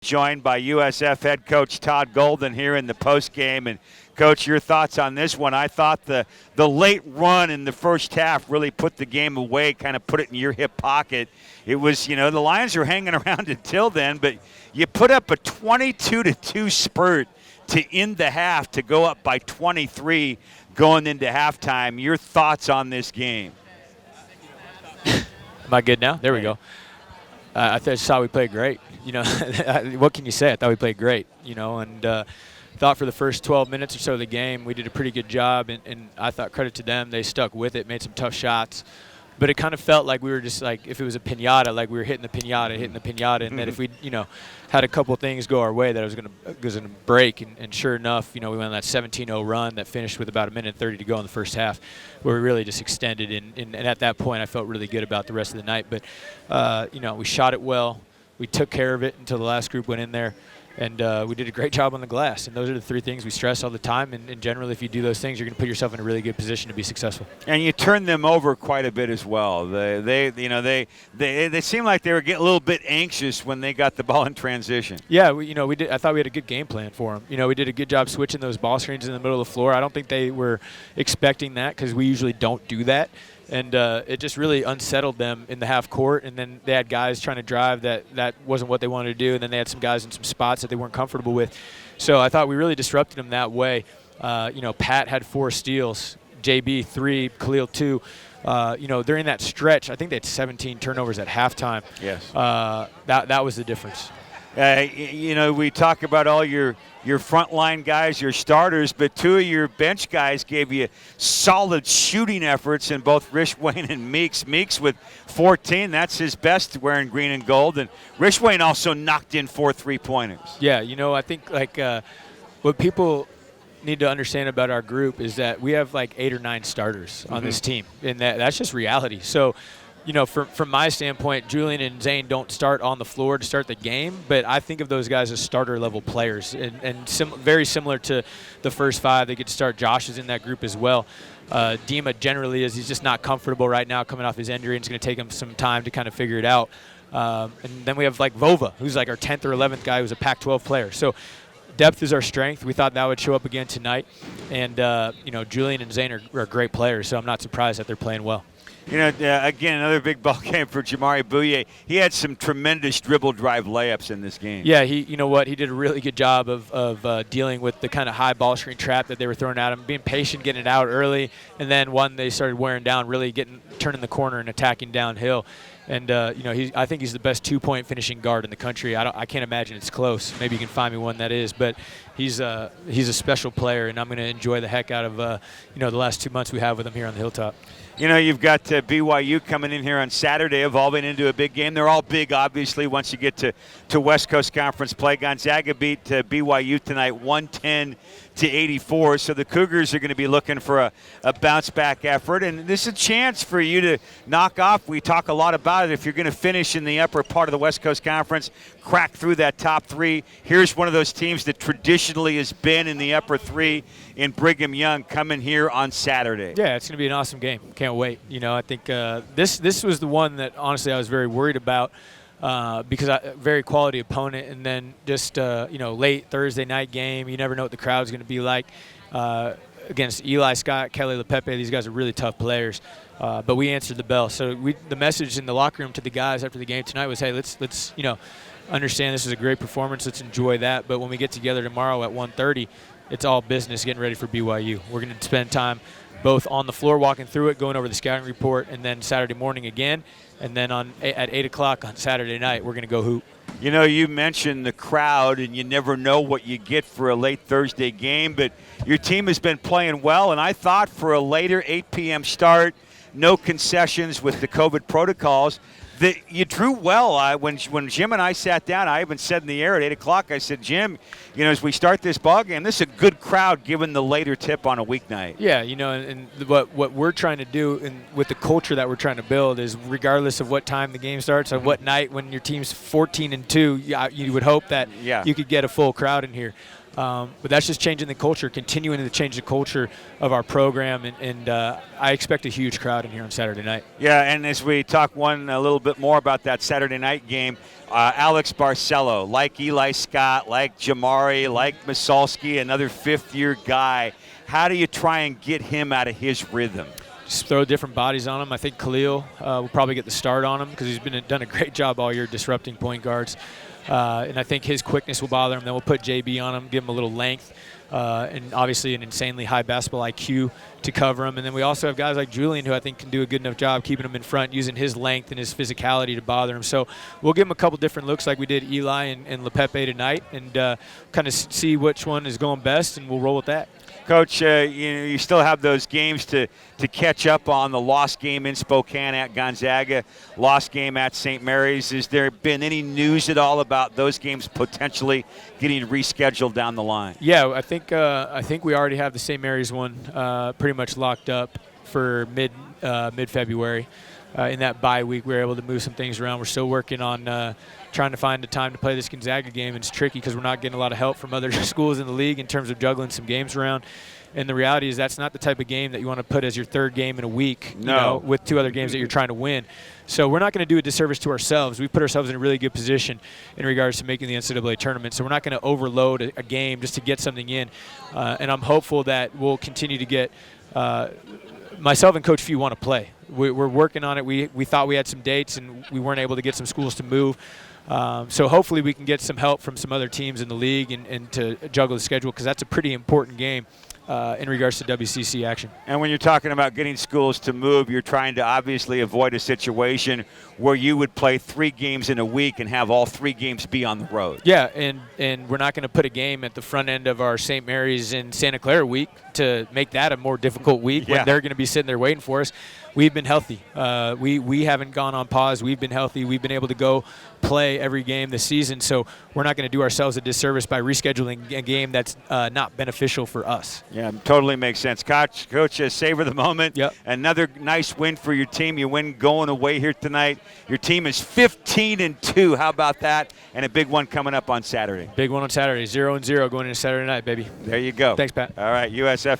Joined by USF head coach Todd Golden here in the postgame. And, Coach, your thoughts on this one? I thought the late run in the first half really put the game away, kind of put it in your hip pocket. It was, the Lions were hanging around until then, but you put up a 22-2 spurt to end the half to go up by 23 going into halftime. Your thoughts on this game? Am I good now? There we go. I just thought we played great. What can you say? I thought we played great, and thought for the first 12 minutes or so of the game we did a pretty good job, and I thought credit to them. They stuck with it, made some tough shots. But it kind of felt like we were just like, if it was a piñata, like we were hitting the piñata, and that if we, had a couple things go our way, that it was gonna break. And sure enough, we went on that 17-0 run that finished with about 1:30 to go in the first half, where we really just extended. And at that point, I felt really good about the rest of the night. But, we shot it well. We took care of it until the last group went in there. And we did a great job on the glass. And those are the three things we stress all the time. And generally, if you do those things, you're going to put yourself in a really good position to be successful. And you turned them over quite a bit as well. They seemed like they were getting a little bit anxious when they got the ball in transition. Yeah, we did. I thought we had a good game plan for them. We did a good job switching those ball screens in the middle of the floor. I don't think they were expecting that because we usually don't do that. And it just really unsettled them in the half court. And then they had guys trying to drive that wasn't what they wanted to do. And then they had some guys in some spots that they weren't comfortable with. So I thought we really disrupted them that way. Pat had 4 steals, JB 3, Khalil 2. During that stretch, I think they had 17 turnovers at halftime. Yes. That was the difference. We talk about all your frontline guys, your starters, but 2 of your bench guys gave you solid shooting efforts in both Rishwain and Meeks. Meeks with 14, that's his best wearing green and gold, and Rishwain also knocked in 4 3-pointers. Yeah, I think what people need to understand about our group is that we have 8 or 9 starters on this team, and that's just reality. So, from my standpoint, Julian and Zane don't start on the floor to start the game, but I think of those guys as starter-level players, and very similar to the first 5. They get to start. Josh is in that group as well. Dima generally he's just not comfortable right now coming off his injury, and it's going to take him some time to kind of figure it out. And then we have Vova, who's our 10th or 11th guy who's a Pac-12 player. So depth is our strength. We thought that would show up again tonight. And, Julian and Zane are great players, so I'm not surprised that they're playing well. Again, another big ball game for Jamari Bouye. He had some tremendous dribble drive layups in this game. Yeah, he did a really good job of dealing with the kind of high ball screen trap that they were throwing at him, being patient, getting it out early, and then when they started wearing down, really turning the corner and attacking downhill. And I think he's the best 2-point finishing guard in the country. I can't imagine it's close. Maybe you can find me one that is, but he's a special player, and I'm going to enjoy the heck out of the last 2 months we have with him here on the Hilltop. You've got BYU coming in here on Saturday, evolving into a big game. They're all big, obviously, once you get to West Coast Conference play. Gonzaga beat BYU tonight 110-84. So the Cougars are going to be looking for a bounce-back effort. And this is a chance for you to knock off. We talk a lot about it. If you're going to finish in the upper part of the West Coast Conference, crack through that top 3. Here's one of those teams that traditionally has been in the upper 3 in Brigham Young coming here on Saturday. Yeah, it's going to be an awesome game. Can't wait. I think this was the one that, honestly, I was very worried about because very quality opponent. And then just, late Thursday night game, you never know what the crowd's going to be like. Against Eli Scott, Kelly LePepe, these guys are really tough players. But we answered the bell. So the message in the locker room to the guys after the game tonight was, hey, let's understand this is a great performance. Let's enjoy that. But when we get together tomorrow at 1:30, it's all business getting ready for BYU. We're going to spend time both on the floor walking through it, going over the scouting report, and then Saturday morning again. And then at 8 o'clock on Saturday night, we're going to go hoop. You mentioned the crowd, and you never know what you get for a late Thursday game, but your team has been playing well, and I thought for a later 8 p.m. start, no concessions with the COVID protocols, that you drew well. When Jim and I sat down, I even said in the air at 8 o'clock, I said, Jim, as we start this ball game, this is a good crowd given the later tip on a weeknight. Yeah, and what we're trying to do and with the culture that we're trying to build is regardless of what time the game starts, on what night, when your team's 14-2, you would hope that you could get a full crowd in here. But that's just changing the culture, continuing to change the culture of our program, and I expect a huge crowd in here on Saturday night. Yeah, and as we talk a little bit more about that Saturday night game, Alex Barcelo, like Eli Scott, like Jamari, like Masalski, another fifth-year guy, how do you try and get him out of his rhythm? Just throw different bodies on him. I think Khalil will probably get the start on him because he's done a great job all year disrupting point guards. And I think his quickness will bother him. Then we'll put JB on him, give him a little length, and obviously an insanely high basketball IQ to cover him. And then we also have guys like Julian, who I think can do a good enough job keeping him in front, using his length and his physicality to bother him. So we'll give him a couple different looks like we did Eli and LePepe tonight, and kind of see which one is going best, and we'll roll with that. Coach, you still have those games to catch up on. The lost game in Spokane at Gonzaga, lost game at St. Mary's. Has there been any news at all about those games potentially getting rescheduled down the line? Yeah, I think we already have the St. Mary's one pretty much locked up for mid-February. In that bye week, we were able to move some things around. We're still working on trying to find the time to play this Gonzaga game. It's tricky because we're not getting a lot of help from other schools in the league in terms of juggling some games around. And the reality is that's not the type of game that you want to put as your third game in a week, with two other games that you're trying to win. So we're not going to do a disservice to ourselves. We put ourselves in a really good position in regards to making the NCAA tournament. So we're not going to overload a game just to get something in. And I'm hopeful that we'll continue to get myself and Coach Few want to play. We're working on it. We thought we had some dates, and we weren't able to get some schools to move. So hopefully we can get some help from some other teams in the league and to juggle the schedule, because that's a pretty important game in regards to WCC action. And when you're talking about getting schools to move, you're trying to obviously avoid a situation where you would play 3 games in a week and have all 3 games be on the road. Yeah, and we're not going to put a game at the front end of our St. Mary's and Santa Clara week to make that a more difficult week when they're going to be sitting there waiting for us. We've been healthy. We haven't gone on pause. We've been healthy. We've been able to go play every game this season, so we're not going to do ourselves a disservice by rescheduling a game that's not beneficial for us. Yeah, totally makes sense. Coach, savor the moment. Yep. Another nice win for your team. You win going away here tonight. Your team is 15-2. How about that? And a big one coming up on Saturday. Big one on Saturday. 0-0 going into Saturday night, baby. There you go. Thanks, Pat. All right, USF